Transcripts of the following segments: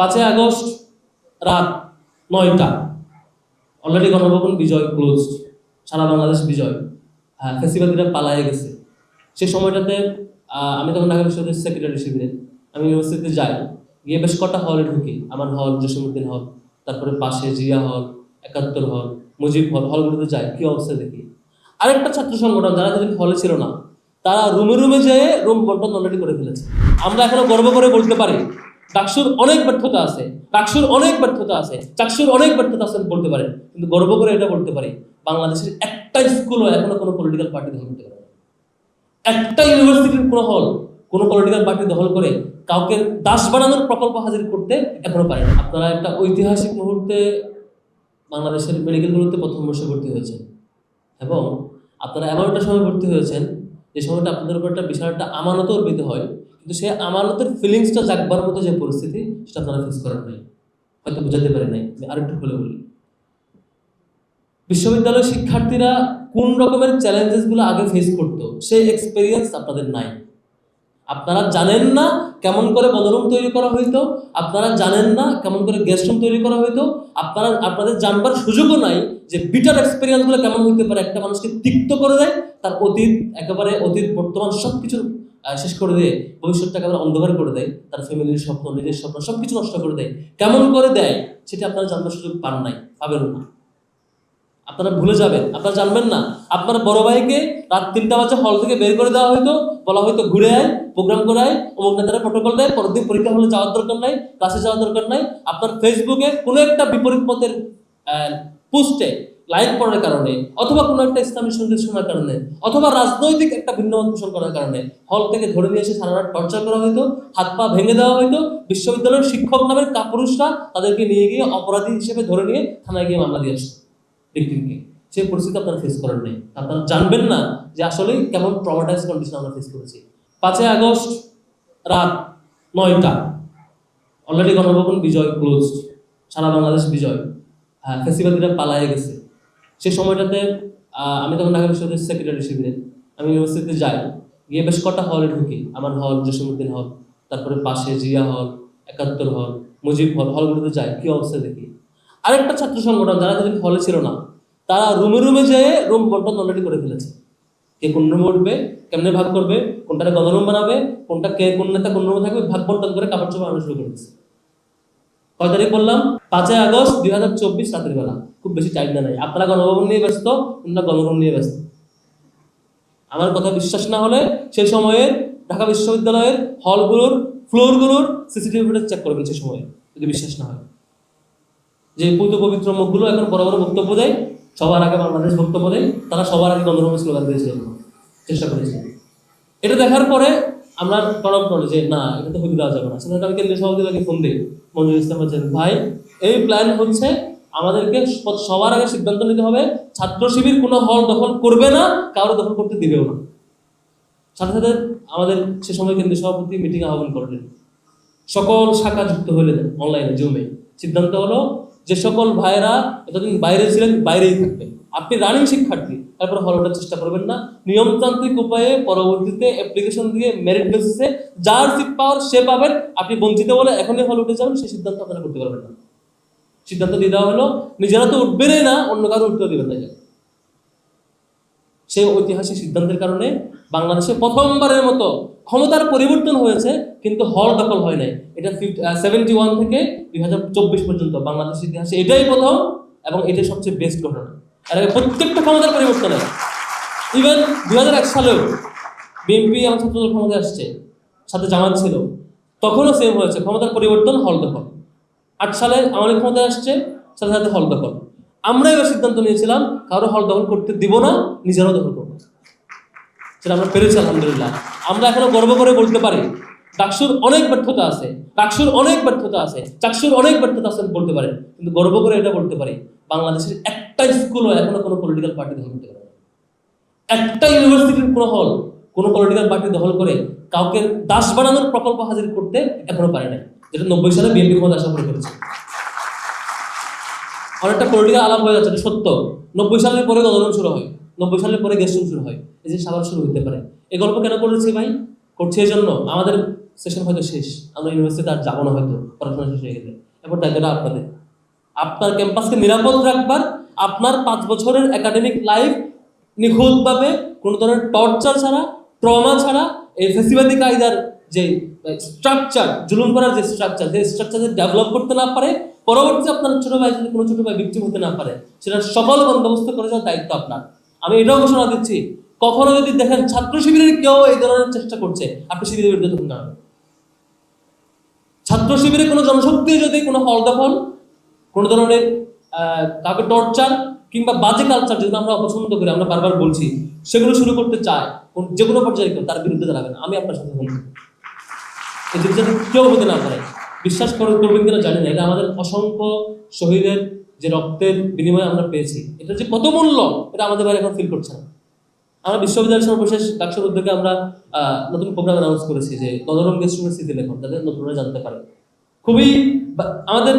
5 August রাত 9টা already Ganabhaban বিজয় closed, সারা বাংলাদেশ বিজয়। হ্যাঁ, ফেসিবাদীরা পালায়ে গেছে। সেই সময়টাতে আমি তখন ঢাকা বিশ্ববিদ্যালয়ের সেক্রেটারি শিবিরে, আমি ইউনিভার্সিটিতে যাই, গিয়ে বেশ কটা হলে ঢুকি। আমার হল, জসীমউদ্দিন হল, তারপরে পাশে জিয়া হল, 71 হল, মুজিব হল, হলগুলোতে যাই, কি অবস্থা দেখি। আরেকটা ছাত্র সংগঠন যারা যেদিন হলে ছিল না, তারা রুমে রুমে যেয়ে রুম বন্টন অলরেডি করে ফেলেছে। আমরা এখনো গর্ব করে বলতে পারি ডাকসুর অনেক ব্যর্থতা আছে, ডাকসুর অনেক ব্যর্থতা আছে, চাকসুর অনেক ব্যর্থতা আছে বলতে পারে, কিন্তু গর্ব করে এটা বলতে পারি বাংলাদেশের একটা স্কুলও এখনো কোনো পলিটিক্যাল পার্টি দখল করতে পারে না। একটা ইউনিভার্সিটির কোনো হল কোনো পলিটিক্যাল পার্টি দখল করে কাউকে দাস বানানোর প্রকল্প হাজির করতে এখনো পারে না। আপনারা একটা ঐতিহাসিক মুহূর্তে বাংলাদেশের মেডিকেলগুলোতে প্রথম বর্ষে ভর্তি হয়েছেন, এবং আপনারা এমন একটা সময় ভর্তি হয়েছেন যে সময়টা আপনাদের উপর একটা বিশাল একটা আমানত অর্পিত হয়, কিন্তু সেই আমানতের ফিলিংসটা জাগবার মতো যে পরিস্থিতি, সেটা আপনারা ফেস করেন নাই, হয়তো বোঝাতে পারে নাই। আমি আরেকটু খুলে বলি, বিশ্ববিদ্যালয়ের শিক্ষার্থীরা কোন রকমের চ্যালেঞ্জেসগুলো আগে ফেস করতো, সেই এক্সপেরিয়েন্স আপনাদের নাই। আপনারা জানেন না কেমন করে গণরুম তৈরি করা হইতো, আপনারা জানেন না কেমন করে গেস্ট রুম তৈরি করা হইতো, আপনাদের জানবার সুযোগও নাই যে বিটার এক্সপেরিয়েন্সগুলো কেমন হইতে পারে। একটা মানুষকে তিক্ত করে দেয়, তার অতীত একেবারে অতীত বর্তমান সব কিছু শেষ করে দিয়ে ভবিষ্যৎটা একেবারে অন্ধকার করে দেয়, তার ফ্যামিলির স্বপ্ন, নিজের স্বপ্ন সব কিছু নষ্ট করে দেয়। কেমন করে দেয় সেটা আপনারা জানবার সুযোগ পান নাই, পাবেন না। আপনারা ভুলে যাবেন, আপনারা জানবেন না। আপনার বড় ভাইকে রাত 3টা বাজে হল থেকে বের করে দেওয়া হয়তো, বলা হয়তো ঘুরে আয়, প্রোগ্রাম করায়, অমুক নেতারা প্রটোকল দেয়, পরের দিন পরীক্ষা হলে যাওয়ার দরকার নাই, ক্লাসে যাওয়ার দরকার নাই। আপনার ফেসবুকে কোনো একটা বিপরীত মতের পোস্টে লাইক পড়ার কারণে, অথবা কোনো একটা ইসলামী সঙ্গীত শোনার কারণে, অথবা রাজনৈতিক একটা ভিন্ন মত পোষণ করার কারণে হল থেকে ধরে নিয়ে এসে সারা রাত টর্চার করা হয়তো, হাত পা ভেঙে দেওয়া হয়তো। বিশ্ববিদ্যালয়ের শিক্ষক নামের কাপুরুষরা তাদেরকে নিয়ে গিয়ে অপরাধী হিসেবে ধরে নিয়ে থানায় গিয়ে মামলা দিয়ে আসতো ভিকটিমকে। সেই পরিস্থিতি আপনারা ফেস করেন নাই, আপনারা জানবেন না যে আসলে কেমন ট্রমাটাইজ কন্ডিশন আমরা ফেস করেছি। 5 আগস্ট রাত 9টা অলরেডি গণভবন বিজয় ক্লোজড, সারা বাংলাদেশ বিজয়। হ্যাঁ, ফেসিবাদীরা পালায়ে গেছে। সেই সময়টাতে আমি তখন ঢাকা বিশ্ববিদ্যালয়ের সেক্রেটারি শিবিরে, আমি ইউনিভার্সিটিতে যাই, গিয়ে বেশ কটা হলে ঢুকি। আমার হল, জসীমউদ্দিন হল, তারপরে পাশে জিয়া হল, 71 হল, মুজিব হল, হলগুলোতে যাই, কি অবস্থা দেখি। আরেকটা ছাত্র সংগঠন যারা যেদিন হলে ছিল না, তারা রুমে রুমে যেয়ে রুম বন্টন অলরেডি করে ফেলেছে। কে কোন রুমে উঠবে, কেমনে ভাগ করবে, কোনটা গণরুম বানাবে, কোনটা কে কোন নেতা কোন রুমে থাকবে, ভাগ বন্টন করে কাপড় চোপড় আনা শুরু করে দিচ্ছে। কয় তারিখ বললাম? 5 আগস্ট 2024 রাতের বেলা। খুব বেশি টাইম নাই। আপনারা গণভবন নিয়ে ব্যস্ত, অন্যরা গণরুম নিয়ে ব্যস্ত। আমার কথা বিশ্বাস না হলে সেই সময়ে ঢাকা বিশ্ববিদ্যালয়ের হলগুলোর ফ্লোরগুলোর সিসিটিভি ফুটেজ চেক করবেন। সেই সময়ে যদি বিশ্বাস না হয়, যে পূত পবিত্র মুখগুলো এখন বড় বড় বক্তব্য দেয়, সবার আগে বাংলাদেশ বক্তব্য দেয়, তারা সবার আগে গণরুমে স্লোগান দিয়েছিলেন, চেষ্টা করেছিলেন। এটা দেখার পরে আমরা প্রণব করি যে না, এটা তো হতে দেওয়া যাবে না। সেটা আমি কেন্দ্রীয় সভাপতিকে ফোন দিই, মঞ্জুর ইসলাম বলছেন, ভাই এই প্ল্যান হচ্ছে আমাদেরকে সবার আগে সিদ্ধান্ত নিতে হবে, ছাত্র শিবির কোনো হল দখল করবে না, কারো দখল করতে দিবেও না। সাথে সাথে আমাদের সে সময় কেন্দ্রীয় সভাপতি মিটিং আহ্বান করলেন, সকল শাখা যুক্ত হলেন অনলাইনে জুমে। সিদ্ধান্ত হলো যে সকল ভাইয়েরা এতদিন বাইরে ছিলেন বাইরেই থাকবেন, আপনি রানিং শিক্ষার্থী, তারপরে হল ওঠার চেষ্টা করবেন না। নিয়মতান্ত্রিক উপায়ে পরবর্তীতে অ্যাপ্লিকেশন দিয়ে মেরিট বেসিসে যার সিট পাওয়ার সে পাবেন, আপনি বঞ্চিত বলে এখনই হল উঠে যাবেন, সেই সিদ্ধান্ত আপনারা করতে পারবেন না। সিদ্ধান্ত দিয়ে দেওয়া হলো নিজেরা তো উঠবেনই না, অন্য কারো উঠতেও দেবেন না। সেই ঐতিহাসিক সিদ্ধান্তের কারণে বাংলাদেশে প্রথমবারের মতো ক্ষমতার পরিবর্তন হয়েছে, কিন্তু হল দখল হয় নাই। এটা 71 থেকে 2024 পর্যন্ত বাংলাদেশের ইতিহাসে এটাই প্রথম, এবং এটাই সবচেয়ে বেস্ট ঘটনা। আর প্রত্যেকটা ক্ষমতার পরিবর্তনে, ইভেন 2001 সালেও বিএনপি এবং ছাত্রদল ক্ষমতায় আসছে, সাথে জামাত ছিল, তখনও সেম হয়েছে, ক্ষমতার পরিবর্তন, হল দখল। 8 সালে আমাদের ক্ষমতায় আসছে, সাথে সাথে হল দখল। আমরা এবার সিদ্ধান্ত নিয়েছিলাম কারো হল দখল করতে দিব না, নিজেরাও দখল করবো। সেটা আমরা পেরেছি আলহামদুলিল্লাহ। আমরা এখনো গর্ব করে বলতে পারি ডাকসুর অনেক ব্যর্থতা আছে, ডাকসুর অনেক ব্যর্থতা আছে, চাকসুর অনেক ব্যর্থতা আছে বলতে পারেন, কিন্তু গর্ব করে এটা বলতে পারি বাংলাদেশের একটা স্কুলও এখনো কোনো পলিটিক্যাল পার্টি দখল করতে পারে না। একটা ইউনিভার্সিটির কোনো হল কোনো পলিটিক্যাল পার্টি দখল করে কাউকে দাস বানানোর প্রকল্প হাজির করতে এখনো পারে না, যেটা 90 সালে বিএনপি ক্ষমতা আসা করে করেছে। অনেকটা পলিটিক্যাল আলাপ হয়ে যাচ্ছে, এটা সত্য। 90 সালের পরে গণরুম শুরু হয়, 90 সালের পরে গেস্ট রুম শুরু হয়, এই যে সাবার শুরু হতে পারে। এই গল্প কেন করেছি ভাই? করছি এই জন্য আমাদের সেশন হয়তো শেষ, আমরা ইউনিভার্সিটিতে আর যাবো না, হয়তো পড়াশোনা শেষ হয়ে গেলে। এরপর দায়িত্বটা আপনাদের, আপনার ক্যাম্পাসকে নিরাপদ রাখবার, আপনার 5 বছরের একাডেমিক লাইফ নিখুঁতভাবে কোনো ধরনের টর্চার ছাড়া, ট্রমা ছাড়া, এই ফেসিবাদী কায়দার যে স্ট্রাকচার, জুলুম করার যে স্ট্রাকচার, ডেভেলপ করতে না পারে, পরবর্তী আপনার ছোট ভাই যদি কোনো ছোট ভাই ভিকটিম হতে না পারে, সেটার সকল বন্দোবস্ত করে যাওয়ার দায়িত্ব আপনার। আমি এটাও ঘোষণা দিচ্ছি, কখনো যদি দেখেন ছাত্র শিবিরের কেউ এই ধরনের চেষ্টা করছে, আপনি শিবিরের বিরুদ্ধে তখন দাঁড়াবেন। ছাত্র শিবিরে কোনো জনশক্তি যদি কোনো হল দখল, কোনো ধরনের কাউকে টর্চার কিংবা বাজে কালচার যেগুলো আমরা অপছন্দ করি, আমরা বারবার বলছি, সেগুলো শুরু করতে চায় যে কোনো পর্যায়ে কেউ, তার বিরুদ্ধে দাঁড়াবেন। আমি আপনার সাথে বলছি, এই জিনিসটা কেউ হতে না পারে। বিশ্বাস করবেন কিনা জানি না, এটা আমাদের অসংখ্য শহীদের যে রক্তের বিনিময়ে আমরা পেয়েছি, এটার যে কত মূল্য, এটা আমাদের বাইরে এখন ফিল করছে না। আমরা বিশ্ববিদ্যালয়ের সর্বশেষ ডাকসুর উদ্যোগে আমরা নতুন প্রোগ্রাম অ্যানাউন্স করেছি যে কদরম গেস্ট রুমের স্মৃতি লেখন, যাতে নতুনরা জানতে পারে। খুবই আমাদের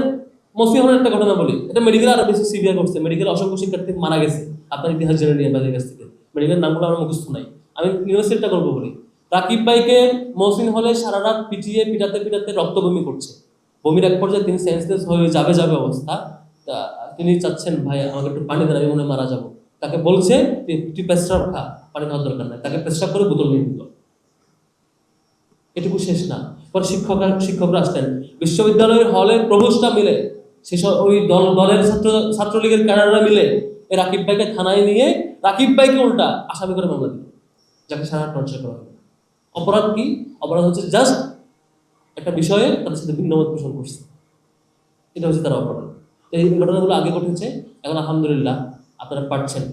মসিহনের একটা ঘটনা বলি, এটা মেডিকেল আরো বেশি সিভিয়ার করছে। মেডিকেল অসংখ্য শিক্ষার্থী মারা গেছে, আপনার ইতিহাস জেনে নিয়ে বাদের কাছ থেকে। মেডিকেল নামগুলো আমার মুখস্থ নাই, আমি ইউনিভার্সিটিটা করবো বলি। রাকিব ভাইকে মহসিন হলে সারা রাত পিটাতে পিটাতে রক্ত বমি করছে। বমির এক পর্যায়ে তিনি সেন্সলেস হয়ে যাবে অবস্থা। তিনি চাচ্ছেন, ভাই আমাকে একটু পানি দেন, আমি মনে মারা যাবো। তাকে বলছে তুই পেশাব খা, পানি খাওয়ার দরকার নাই। তাকে পেশাব করে বোতল নিয়ে দিল। এটুকু শেষ না, পরে শিক্ষকরা আসতেন, বিশ্ববিদ্যালয়ের হলের প্রভোস্টরা মিলে, সেসব ওই দলের ছাত্রলীগের ক্যাডাররা মিলে রাকিব ভাইকে থানায় নিয়ে রাকিব ভাইকে উল্টা আসামি করে মামলা দিল, যাকে সারা টর্চার করা হবে। অপরাধ কি? অপরাধ হচ্ছে জাস্ট একটা বিষয়ে তাদের সাথে ভিন্নমত পোষণ করছে, এটা হচ্ছে তার অপরাধ। তো এই ঘটনাগুলো আগে ঘটেছে, এখন আলহামদুলিল্লাহ আপনারা পারছেন।